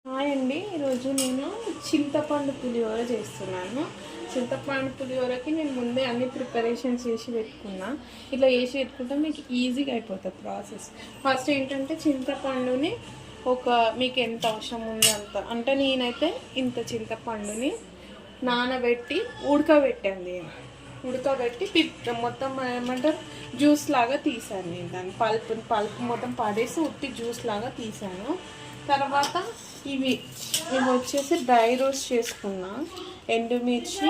Hi అండి, ఈరోజు నేను చింతపండు పులిహోర చేస్తున్నాను. చింతపండు పులిహోరకి నేను ముందే అన్ని ప్రిపరేషన్స్ చేసి పెట్టుకున్నా. ఇట్లా చేసి పెట్టుకుంటే మీకు ఈజీగా అయిపోతుంది ప్రాసెస్. ఫస్ట్ ఏంటంటే చింతపండుని మీకు ఎంత అవసరం ఉంది అంత, అంటే నేనైతే ఇంత చింతపండుని నానబెట్టి ఉడకబెట్టాను. ఉడకబెట్టి మొత్తం ఏమంటారు జ్యూస్ లాగా తీసాను. నేను దాన్ని పల్పు మొత్తం పడేసి ఉట్టి జ్యూస్ లాగా తీసాను. తర్వాత ఇవి వచ్చేసి డ్రై రోస్ట్ చేసుకున్నా. ఎండుమిర్చి,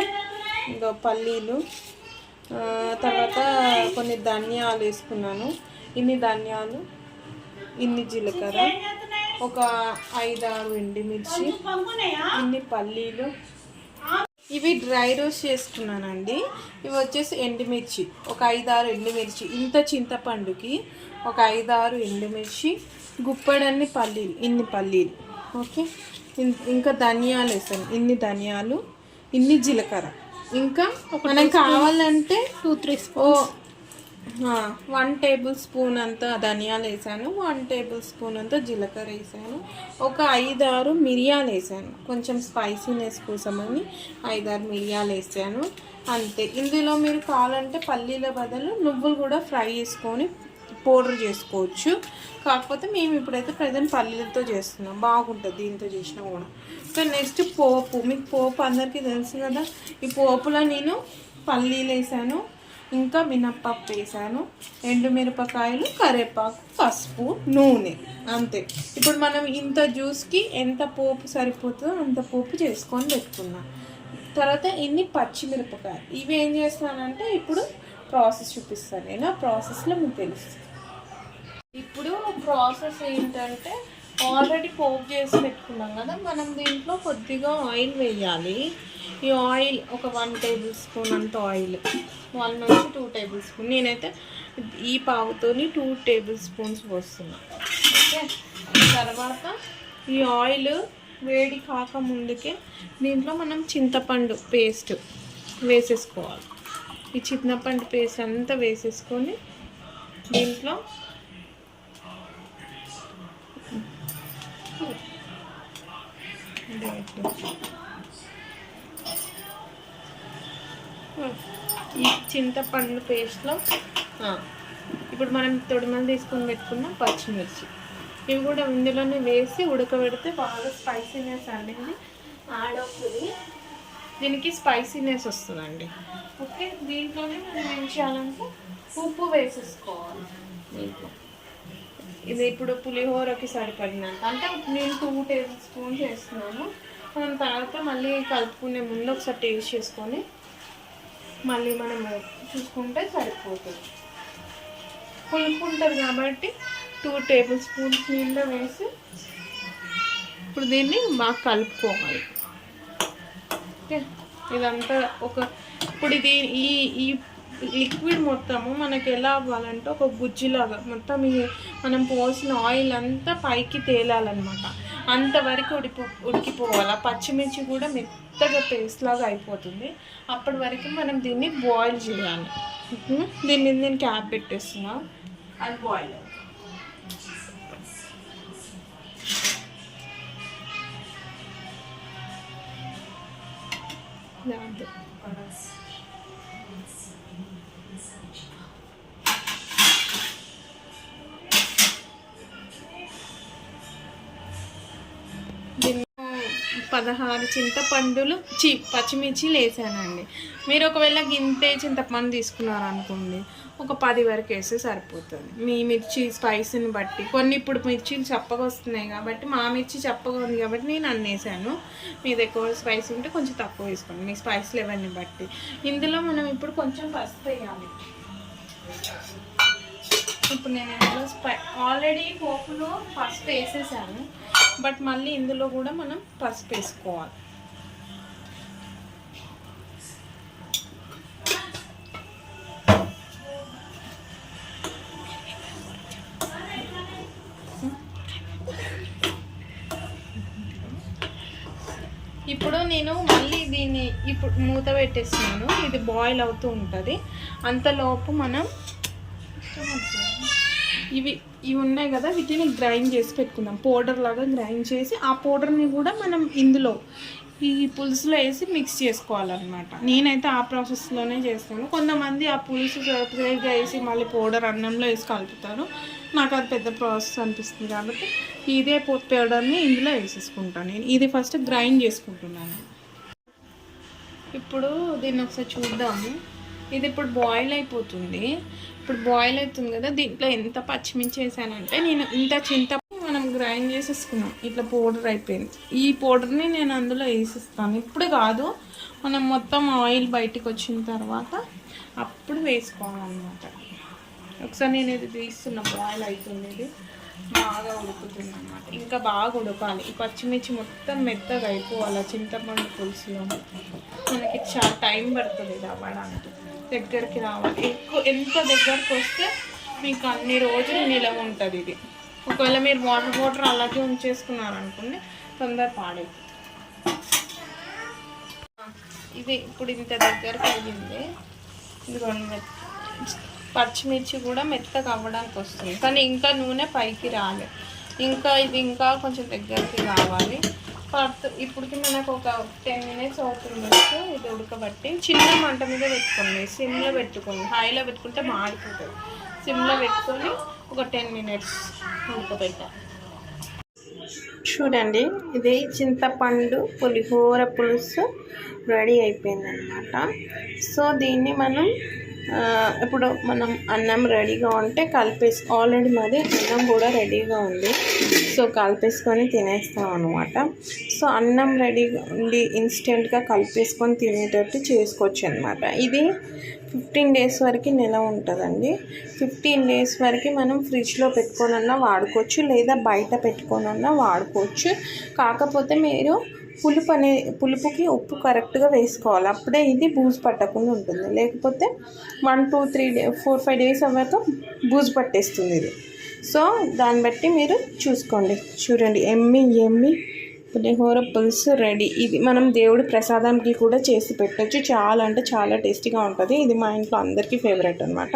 ఇంకా పల్లీలు, తర్వాత కొన్ని ధనియాలు వేసుకున్నాను. ఇన్ని ధనియాలు, ఇన్ని జీలకర్ర, ఒక 5-6 ఎండుమిర్చి, ఇన్ని పల్లీలు, ఇవి డ్రై రోస్ట్ చేసుకున్నానండి. ఇవి వచ్చేసి ఎండుమిర్చి, ఒక 5-6 ఎండుమిర్చి. ఇంత చింతపండుకి ఒక 5-6 ఎండుమిర్చి, గుప్పడన్ని పల్లీలు, ఇన్ని పల్లీలు. ఓకే, ఇంకా ధనియాలు వేసాను, ఇన్ని ధనియాలు, ఇన్ని జీలకర్ర. ఇంకా మనకు కావాలంటే 2-3 స్పూన్స్ 1 టేబుల్ స్పూన్ అంత ధనియాలు వేసాను, 1 టేబుల్ స్పూన్ అంత జీలకర్ర వేసాను, ఒక 5-6 మిరియాలు వేసాను. కొంచెం స్పైసీనెస్ కోసమని 5-6 మిరియాలు వేసాను అంతే. ఇందులో మీరు కావాలంటే పల్లీల బదులు నువ్వులు కూడా ఫ్రై చేసుకొని పౌడర్ చేసుకోవచ్చు. కాకపోతే మేము ఇప్పుడైతే ప్రజెంట్ పల్లీలతో చేస్తున్నాం, బాగుంటుంది దీంతో చేసినా కూడా. సో నెక్స్ట్ పోపు. మీకు పోపు అందరికీ తెలుసు కదా. ఈ పోపులో నేను పల్లీలు వేసాను, ఇంకా మినప్పప్పు వేసాను, ఎండుమిరపకాయలు, కరివేపాకు, పసుపు, నూనె, అంతే. ఇప్పుడు మనం ఇంత జ్యూస్కి ఎంత పోపు సరిపోతుందో అంత పోపు చేసుకొని పెట్టుకున్నాం. తర్వాత ఇన్ని పచ్చిమిరపకాయలు. ఇవి ఏం చేస్తానంటే ఇప్పుడు ప్రాసెస్ చూపిస్తాను నేను. ఆ ప్రాసెస్లో మీకు తెలుస్తుంది. ఇప్పుడు ప్రాసెస్ ఏంటంటే ఆల్రెడీ పోపు చేసి పెట్టుకున్నాం కదా, మనం దీంట్లో కొద్దిగా ఆయిల్ వేయాలి. ఈ ఆయిల్ ఒక 1 టేబుల్ స్పూన్ అంత ఆయిల్, 1 నుంచి 2 టేబుల్ స్పూన్. నేనైతే ఈ పావుతోని 2 టేబుల్ స్పూన్స్ పోస్తున్నాను. ఓకే, తర్వాత ఈ ఆయిల్ వేడి కాక ముందుకే దీంట్లో మనం చింతపండు పేస్ట్ వేసేసుకోవాలి. ఈ చింతపండు పేస్ట్ అంతా వేసేసుకొని దీంట్లో ఈ చింతపండు పేస్ట్లో ఇప్పుడు మనం తొడిమలు తీసుకొని పెట్టుకున్న పచ్చిమిర్చి, ఇవి కూడా ఇందులోనే వేసి ఉడకబెడితే బాగా స్పైసీనెస్ అనేది యాడ్ అవుతుంది. దీనికి స్పైసీనెస్ వస్తుందండి. ఓకే, దీంట్లోనే మనం ఏం చేయాలంటే ఉప్పు వేసేసుకోవాలి. దీంట్లో ఇది ఇప్పుడు పులిహోరకి సరిపడినంత, అంటే నేను 2 టేబుల్ స్పూన్స్ వేస్తున్నాను. మనం తర్వాత మళ్ళీ కలుపుకునే ముందు ఒకసారి టేస్ట్ చేసుకొని మళ్ళీ మనం చూసుకుంటే సరిపోతుంది. పులుపు ఉంటుంది కాబట్టి 2 టేబుల్ స్పూన్స్ నీళ్ళు వేసి ఇప్పుడు దీన్ని బాగా కలుపుకోవాలి. ఓకే, ఇదంతా ఇప్పుడు ఇది ఈ లిక్విడ్ మొత్తము మనకి ఎలా అవ్వాలంటే ఒక గుజ్జులాగా మొత్తం మనం పోసిన ఆయిల్ అంతా పైకి తేలాలన్నమాట. అంతవరకు ఉడికిపోవాలి. ఆ పచ్చిమిర్చి కూడా మెత్తగా పేస్ట్ లాగా అయిపోతుంది. అప్పటి వరకు మనం దీన్ని బాయిల్ చేయాలి. దీని మీద నేను క్యాప్ పెట్టేస్తున్నా, అది బాయిల్ అవుతుంది. దీన్ని 16 చింతపండులు పచ్చిమిర్చిలు వేసానండి. మీరు ఒకవేళ గింతే చింతపండు తీసుకున్నారనుకోండి, ఒక 10 వరకు వేస్తే సరిపోతుంది. మీ మిర్చి స్పైసీని బట్టి. కొన్ని ఇప్పుడు మిర్చీలు చప్పగా వస్తున్నాయి కాబట్టి, మా మిర్చి చప్పగా ఉంది కాబట్టి నేను అన్నీ వేసాను. మీది ఎక్కువ స్పైసీ ఉంటే కొంచెం తక్కువ వేసుకోండి, మీ స్పైస్ లెవెల్ని బట్టి. ఇందులో మనం ఇప్పుడు కొంచెం పసుపు వేయాలి. ఇప్పుడు నేను ఇందులో ఆల్రెడీ పోపులో పసుపు వేసేసాను, బట్ మళ్ళీ ఇందులో కూడా మనం పసుపు వేసుకోవాలి. ఇప్పుడు నేను మళ్ళీ దీన్ని ఇప్పుడు మూత పెట్టేస్తున్నాను. ఇది బాయిల్ అవుతూ ఉంటుంది. అంతలోపు మనం ఇవి ఉన్నాయి కదా, వీటిని గ్రైండ్ చేసి పెట్టుకుందాం. పౌడర్ లాగా గ్రైండ్ చేసి ఆ పౌడర్ని కూడా మనం ఇందులో ఈ పులుసులో వేసి మిక్స్ చేసుకోవాలన్నమాట. నేనైతే ఆ ప్రాసెస్లోనే చేస్తాను. కొంతమంది ఆ పులుసు సపరేట్గా వేసి మళ్ళీ పౌడర్ అన్నంలో వేసి కలుపుతారు. నాకు అది పెద్ద ప్రాసెస్ అనిపిస్తుంది కాబట్టి ఇదే పౌడర్ని ఇందులో వేసేసుకుంటాను. నేను ఇది ఫస్ట్ గ్రైండ్ చేసుకుంటున్నాను. ఇప్పుడు దీన్ని ఒకసారి చూద్దాము. ఇది ఇప్పుడు బాయిల్ అయిపోతుంది. ఇప్పుడు బాయిల్ అవుతుంది కదా, దీంట్లో ఎంత పచ్చిమిర్చి వేసానంటే నేను ఇంత మనం గ్రైండ్ చేసేసుకున్నాం. ఇట్లా పౌడర్ అయిపోయింది. ఈ పౌడర్ని నేను అందులో వేసిస్తాను. ఇప్పుడు కాదు, మనం మొత్తం ఆయిల్ బయటికి వచ్చిన తర్వాత అప్పుడు వేసుకోవాలన్నమాట. ఒకసారి నేను ఇది తీస్తున్నా, బాయిల్ అవుతుంది. ఇది బాగా ఉడుకుతుంది అన్నమాట. ఇంకా బాగా ఉడకాలి. ఈ పచ్చిమిర్చి మొత్తం మెత్తగా అయిపోవాలి. చింతపండు పులుసులో మనకి చాలా టైం పడుతుంది ఇది అవ్వడానికి, దగ్గరికి రావాలి. ఎంత దగ్గరకు వస్తే మీకు అన్ని రోజులు నిలవ ఉంటుంది ఇది. ఒకవేళ మీరు వాటర్ అలాగే ఉంచేసుకున్నారనుకోండి, తొందర పాడైపోతుంది. ఇది ఇప్పుడు ఇంత దగ్గరకు అయ్యింది. ఇది పచ్చిమిర్చి కూడా మెత్తగా అవ్వడానికి వస్తుంది, కానీ ఇంకా నూనె పైకి రాలేదు. ఇది ఇంకా కొంచెం దగ్గరికి రావాలి. ఇప్పటికి మనకు ఒక 10 minutes అవుతుంది. ఇది ఉడకబట్టి చిన్న మంట మీద పెట్టుకోండి, సిమ్లో పెట్టుకోండి. హైలో పెట్టుకుంటే మాడిపోతుంది. సిమ్లో పెట్టుకొని ఒక 10 minutes ఉడకబెట్టాలి. చూడండి, ఇది చింతపండు పులిహోర పులుసు రెడీ అయిపోయిందనమాట. సో దీన్ని మనం ఇప్పుడు మనం అన్నం రెడీగా ఉంటే ఆల్రెడీ మాది అన్నం కూడా రెడీగా ఉంది. సో కలిపేసుకొని తినేస్తాం అనమాట. సో అన్నం రెడీగా ఉండి ఇన్స్టెంట్గా కలిపేసుకొని తినేటట్టు చేసుకోవచ్చు అనమాట. ఇది 15 days వరకు నిల్వ ఉంటుందండి. 15 days వరకు మనం ఫ్రిడ్జ్లో పెట్టుకోనన్నా వాడుకోవచ్చు, లేదా బయట పెట్టుకోనన్నా వాడుకోవచ్చు. కాకపోతే మీరు పులుపుకి ఉప్పు కరెక్ట్గా వేసుకోవాలి. అప్పుడే ఇది బూజు పట్టకుండా ఉంటుంది. లేకపోతే 1, 2, 3, 4, 5 days అవ్వాక బూజు పట్టేస్తుంది ఇది. సో దాన్ని బట్టి మీరు చూసుకోండి. చూడండి, ఎమ్మి పులిహోర పులుసు రెడీ. ఇది మనం దేవుడి ప్రసాదానికి కూడా చేసి పెట్టచ్చు. చాలా అంటే చాలా టేస్టీగా ఉంటుంది. ఇది మా ఇంట్లో అందరికీ ఫేవరెట్ అనమాట.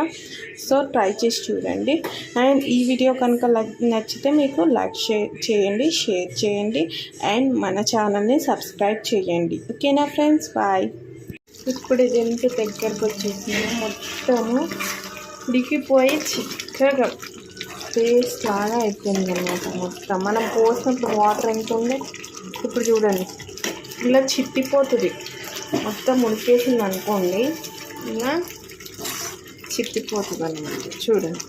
సో ట్రై చేసి చూడండి. అండ్ ఈ వీడియో కనుక నచ్చితే మీకు లైక్ చేయండి, షేర్ చేయండి, అండ్ మన ఛానల్ని సబ్స్క్రైబ్ చేయండి. ఓకేనా ఫ్రెండ్స్, బాయ్. ఇప్పుడు ఇది ఎంత దగ్గరకు వచ్చేసిందో మొత్తము ఉడికిపోయి చిక్కగా పేస్ట్ లాగా అయిపోయింది అనమాట. మొత్తం మనం పోసినప్పుడు వాటర్ ఎంత ఉంది, ఇప్పుడు చూడండి ఇలా చిట్టిపోతుంది. మొత్తం ఉడికేసింది అనుకోండి, ఇలా చిట్టిపోతుంది అనమాట. చూడండి,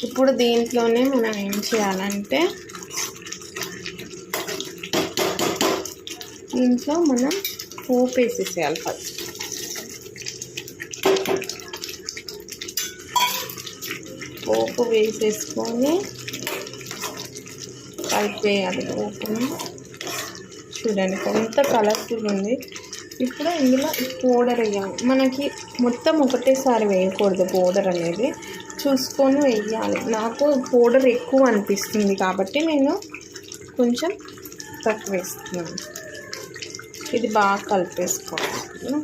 ఇప్పుడు దీంట్లోనే మనం ఏం చేయాలంటే దీంట్లో మనం పోపు వేసేసేయాలి. ఫస్ట్ పోపు వేసేసుకొని కలిపేయాలి పోపుని. చూడండి, కొంత కలర్ఫుల్ ఉంది. ఇప్పుడు ఇందులో పౌడర్ వేయాలి. మనకి మొత్తం ఒకటేసారి వేయకూడదు, పౌడర్ అనేది చూసుకొని వేయాలి. నాకు పౌడర్ ఎక్కువ అనిపిస్తుంది కాబట్టి నేను కొంచెం తక్కువ వేస్తున్నాను. ఇది బాగా కలిపేసుకోవాలి.